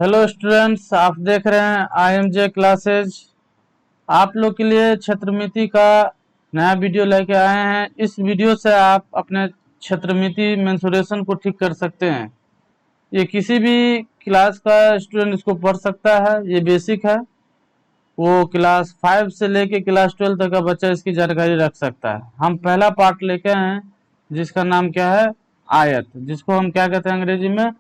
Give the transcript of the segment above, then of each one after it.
Hello students, आप देख रहे हैं IMJ क्लासेज। आप लोग के लिए क्षेत्रमिति का नया वीडियो लेके आए हैं। इस वीडियो से आप अपने क्षेत्रमिति मेंसुरेशन को ठीक कर सकते हैं। ये किसी भी क्लास का स्टूडेंट इसको पढ़ सकता है। ये बेसिक है। वो क्लास 5 से लेके क्लास 12 तक का बच्चा इसकी जानकारी रख सकता है। हम पहला पार्ट लेके आए हैं जिसका नाम क्या है, आयत, जिसको हम क्या कहते हैं अंग्रेजी में,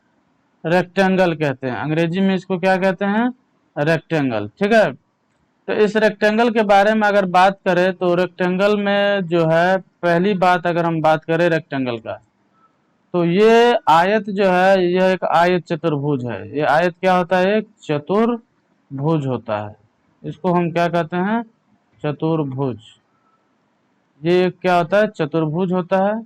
रेक्टेंगल कहते हैं। अंग्रेजी में इसको क्या कहते हैं, रेक्टेंगल। ठीक है। तो इस रेक्टेंगल के बारे में अगर बात करें तो रेक्टेंगल में जो है, पहली बात अगर हम बात करें रेक्टेंगल का, तो ये आयत जो है, यह एक आयत चतुर्भुज है। ये आयत क्या होता है, एक चतुर्भुज होता है। इसको हम क्या कहते हैं, चतुर्भुज। ये क्या होता है, चतुर्भुज होता है।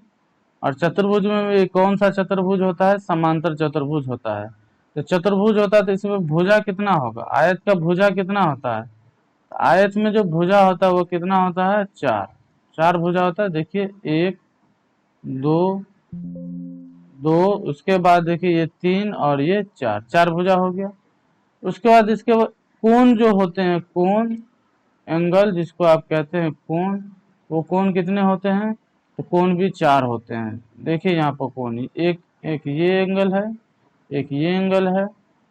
और चतुर्भुज में भी कौन सा चतुर्भुज होता है, समांतर चतुर्भुज होता है। तो चतुर्भुज होता है तो इसमें भुजा कितना होगा, आयत का भुजा कितना होता है। आयत में जो भुजा होता है वो कितना होता है, चार। चार भुजा होता है। देखिए, एक, दो, दो, उसके बाद देखिए ये तीन और ये चार, चार भुजा हो गया। उसके बाद इसके कोण जो होते हैं, कोण, एंगल जिसको आप कहते हैं कोण, वो कोण कितने होते हैं, तो कोण भी चार होते हैं। देखिए यहाँ पर कोण, एक एक ये एंगल है, एक ये एंगल है,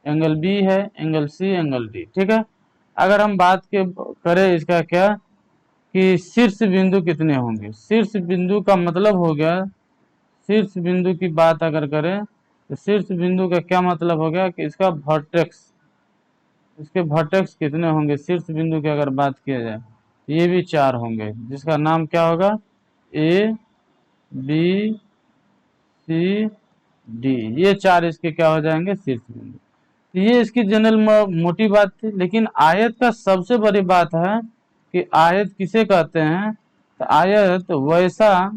एंगल बी है, एंगल सी, एंगल डी। ठीक है। अगर हम बात के करें इसका क्या, कि शीर्ष बिंदु कितने होंगे। शीर्ष बिंदु का मतलब हो गया, शीर्ष बिंदु की बात अगर करें तो शीर्ष बिंदु का क्या मतलब हो गया कि इसका वर्टेक्स, इसके वर्टेक्स कितने होंगे शीर्ष बिंदु की अगर बात किया जाए, ये भी चार होंगे, जिसका नाम क्या होगा, ए, बी, सी, डी। ये चार इसके क्या हो जाएंगे, शीर्ष बिंदु। तो ये इसकी जनरल मोटी बात थी। लेकिन आयत का सबसे बड़ी बात है कि आयत किसे कहते हैं, तो आयत वैसा,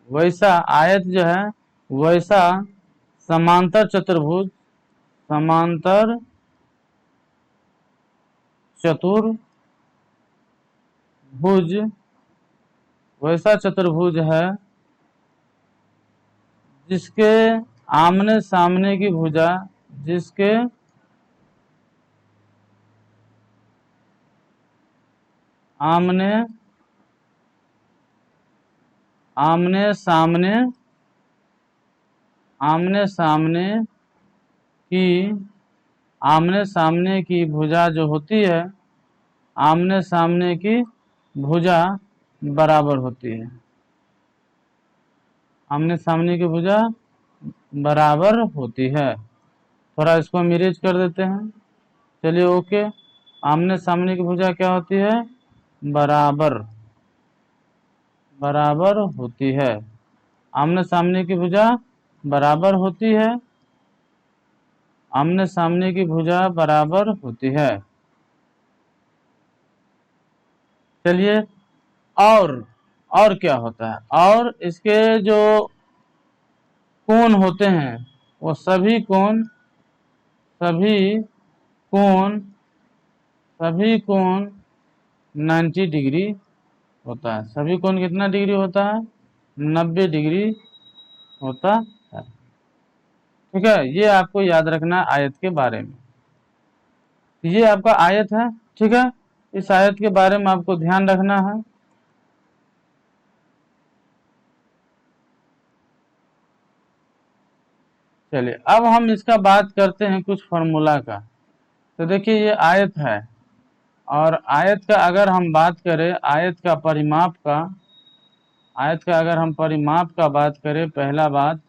वैसा आयत जो है, वैसा समांतर चतुर्भुज, समांतर चतुर्भुज, वैसा चतुर्भुज है जिसके आमने सामने की भुजा, जिसके आमने आमने सामने, आमने सामने की, आमने सामने की भुजा जो होती है, आमने सामने की भुजा बराबर होती है। आमने सामने की भुजा बराबर होती है। थोड़ा इसको हम इरेज कर देते हैं। चलिए, ओके। आमने सामने की भुजा क्या होती है, बराबर, बराबर होती है। आमने सामने की भुजा बराबर होती है, आमने सामने की भुजा बराबर होती है। चलिए, और और क्या होता है, और इसके जो कोण होते हैं, वो सभी कोण, सभी कोण, सभी कोण 90 डिग्री होता है। सभी कोण कितना डिग्री होता है, 90 डिग्री होता है। ठीक है। ये आपको याद रखना है आयत के बारे में। ये आपका आयत है। ठीक है। इस आयत के बारे में आपको ध्यान रखना है। चलिए, अब हम इसका बात करते हैं कुछ फार्मूला का। तो देखिए, ये आयत है, और आयत का अगर हम बात करें, आयत का परिमाप का, आयत का अगर हम परिमाप का बात करें, पहला बात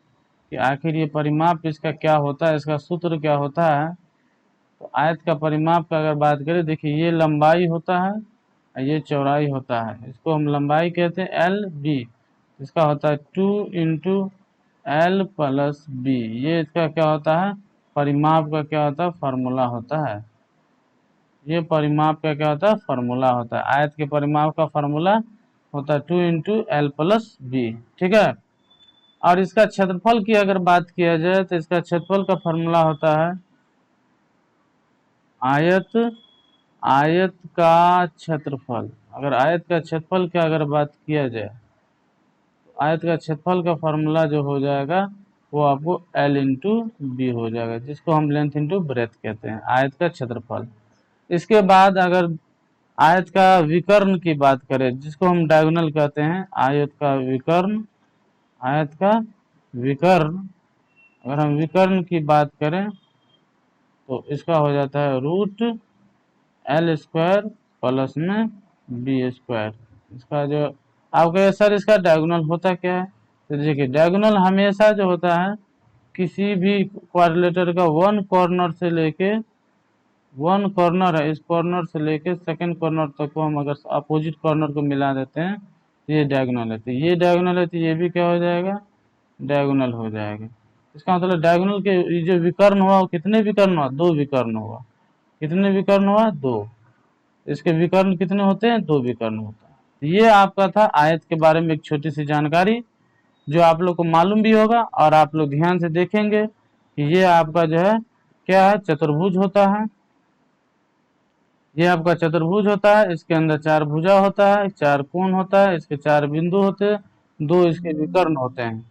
कि आखिर ये परिमाप इसका क्या होता है, इसका सूत्र क्या होता है। तो आयत का परिमाप का अगर बात करें, देखिए ये लंबाई होता है और ये चौड़ाई होता है। इसको हम लंबाई कहते हैं एल बी। इसका होता है 2 × L + B। ये इसका क्या होता है, परिमाप का क्या होता है, फार्मूला होता है। ये परिमाप का क्या होता है, फार्मूला होता है। आयत के परिमाप का फार्मूला होता है 2 × L + B। ठीक है। और इसका क्षेत्रफल की अगर बात किया जाए तो इसका क्षेत्रफल का फार्मूला होता है आयत, आयत का क्षेत्रफल। अगर आयत का क्षेत्रफल की अगर बात किया जाए, तो आयत का क्षेत्रफल का फार्मूला जो हो जाएगा वो आपको L इंटू बी हो जाएगा, जिसको हम लेंथ इंटू ब्रेथ कहते हैं, आयत का क्षेत्रफल। इसके बाद अगर आयत का विकर्ण की बात करें, जिसको हम डायगोनल कहते हैं, आयत का विकर्ण, आयत का विकर्ण, अगर हम विकर्ण की बात करें तो इसका हो जाता है रूट L स्क्वायर प्लस में बी स्क्वायर। इसका जो आप कहे सर इसका डायगोनल होता क्या है, तो देखिए डायगोनल हमेशा जो होता है किसी भी क्वाड्रिलेटर का वन कॉर्नर से लेके, वन कॉर्नर है, इस कॉर्नर से लेके सेकंड कॉर्नर तक को हम अगर अपोजिट कॉर्नर को मिला देते हैं तो ये डायगोनल है, तो ये डायगोनल है, तो ये भी क्या हो जाएगा, डायगोनल हो जाएगा। इसका मतलब डायगोनल के ये जो विकर्ण हुआ वो कितने विकर्ण हुआ, दो विकर्ण हुआ। कितने विकर्ण हुआ, दो। इसके विकर्ण कितने होते हैं, दो विकर्ण होता है। ये आपका था आयत के बारे में एक छोटी सी जानकारी, जो आप लोग को मालूम भी होगा, और आप लोग ध्यान से देखेंगे कि ये आपका जो है क्या है, चतुर्भुज होता है। ये आपका चतुर्भुज होता है, इसके अंदर चार भुजा होता है, चार कोण होता है, इसके चार बिंदु होते हैं, दो इसके विकर्ण होते हैं।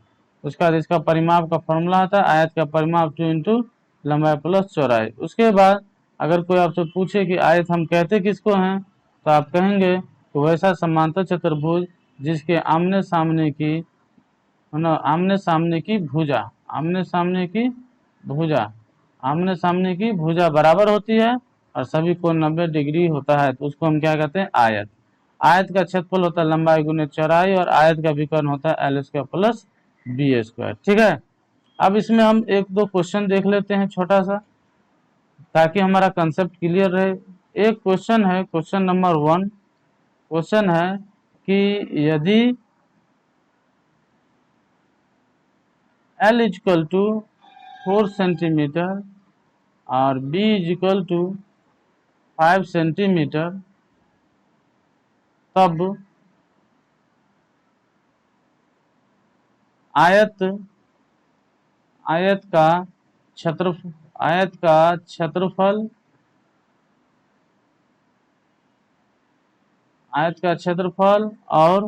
उसके बाद इसका परिमाप का फॉर्मूला होता है आयत का परिमाप 2 इंटू लंबाई प्लस चौड़ाई। उसके बाद अगर कोई आपसे पूछे कि आयत हम कहते किसको हैं, तो आप कहेंगे तो वैसा समांतर चतुर्भुज जिसके आमने सामने की, आमने सामने की भुजा, आमने सामने की भुजा, आमने सामने की भुजा बराबर होती है और सभी कोण 90 डिग्री होता है, तो उसको हम क्या कहते हैं, आयत। आयत का क्षेत्रफल होता है लंबाई गुने चौड़ाई, और आयत का विकर्ण होता है L square plus B square. ठीक है, अब इसमें हम एक दो क्वेश्चन देख लेते हैं छोटा सा, ताकि हमारा कंसेप्ट क्लियर रहे। एक क्वेश्चन है, क्वेश्चन नंबर 1, क्वेश्चन है कि यदि L इक्वल टू 4 सेंटीमीटर और B इक्वल टू 5 सेंटीमीटर, तब आयत, आयत का क्षेत्रफल, आयत का क्षेत्रफल, आयत का क्षेत्रफल और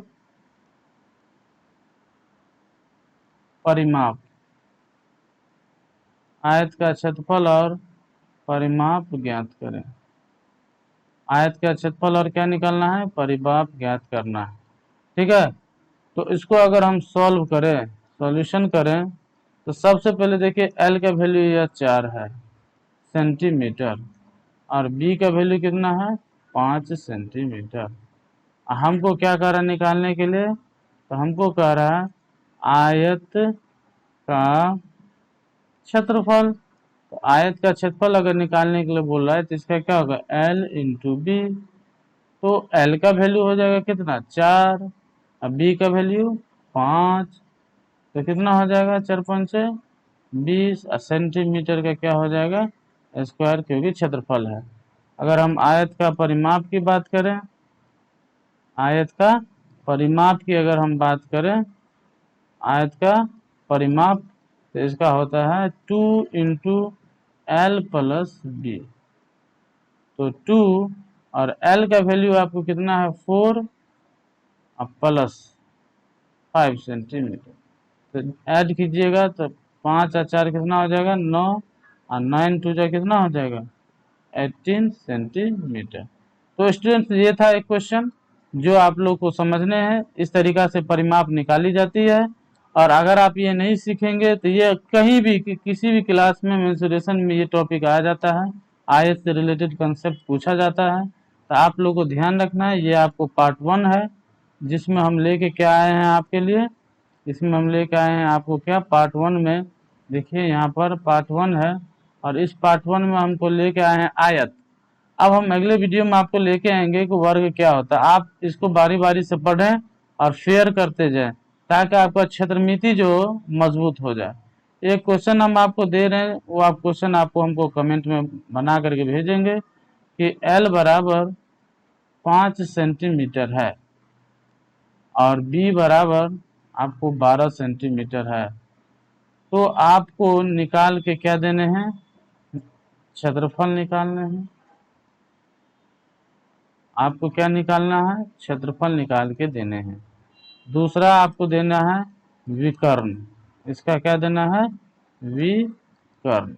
परिमाप, आयत का क्षेत्रफल और परिमाप ज्ञात करें। आयत का क्षेत्रफल और क्या निकालना है, परिमाप ज्ञात करना है। ठीक है, तो इसको अगर हम सॉल्व करें, सॉल्यूशन करें, तो सबसे पहले देखिए L का वैल्यू यह 4 है सेंटीमीटर, और B का वैल्यू कितना है, 5 सेंटीमीटर। हमको क्या कह रहा है निकालने के लिए, तो हमको कह रहा है आयत का क्षेत्रफल। तो आयत का क्षेत्रफल अगर निकालने के लिए बोल रहा है तो इसका क्या होगा, L इंटू बी। तो L का वैल्यू हो जाएगा कितना, 4, अब B का वैल्यू 5, तो कितना हो जाएगा, 4 पंचे 20, और सेंटीमीटर का क्या हो जाएगा, स्क्वायर, क्योंकि क्षेत्रफल है। अगर हम आयत का परिमाप की बात करें, आयत का परिमाप की अगर हम बात करें, आयत का परिमाप, तो इसका होता है 2 इंटू L प्लस बी। तो 2 और L का वैल्यू आपको कितना है, 4 और प्लस 5 सेंटीमीटर, तो ऐड कीजिएगा तो 5 और 4 कितना हो जाएगा, 9, और 9 2 जा कितना हो जाएगा, 18 सेंटीमीटर। तो स्टूडेंट्स ये था एक क्वेश्चन जो आप लोग को समझने हैं, इस तरीका से परिमाप निकाली जाती है। और अगर आप ये नहीं सीखेंगे तो ये कहीं भी किसी भी क्लास में मेंसुरेशन में ये टॉपिक आ जाता है, आयत से रिलेटेड कंसेप्ट पूछा जाता है। तो आप लोग को ध्यान रखना है, ये आपको पार्ट 1 है, जिसमें हम लेके क्या आए हैं आपके लिए, इसमें हम लेके आए हैं आपको क्या, पार्ट 1 में देखिए यहाँ पर पार्ट 1 है, और इस पार्ट 1 में हमको लेके आए हैं आयत। अब हम अगले वीडियो में आपको लेके आएंगे कि वर्ग क्या होता है। आप इसको बारी बारी से पढ़ें और शेयर करते जाएं, ताकि आपका क्षेत्रमिति जो मजबूत हो जाए। एक क्वेश्चन हम आपको दे रहे हैं, वो आप क्वेश्चन आपको हमको कमेंट में बना करके भेजेंगे कि L बराबर 5 सेंटीमीटर है और B बराबर आपको 12 सेंटीमीटर है, तो आपको निकाल के क्या देने हैं, क्षेत्रफल निकालने हैं। आपको क्या निकालना है, क्षेत्रफल निकाल के देने हैं। दूसरा आपको देना है विकर्ण, इसका क्या देना है, विकर्ण।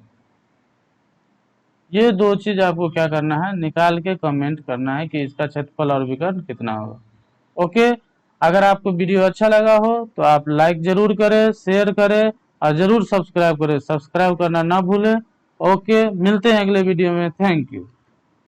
ये दो चीज आपको क्या करना है, निकाल के कमेंट करना है कि इसका क्षेत्रफल और विकर्ण कितना होगा। ओके, अगर आपको वीडियो अच्छा लगा हो तो आप लाइक जरूर करें, शेयर करें और जरूर सब्सक्राइब करें, सब्सक्राइब करना ना भूलें। ओके, मिलते हैं अगले वीडियो में। Thank you.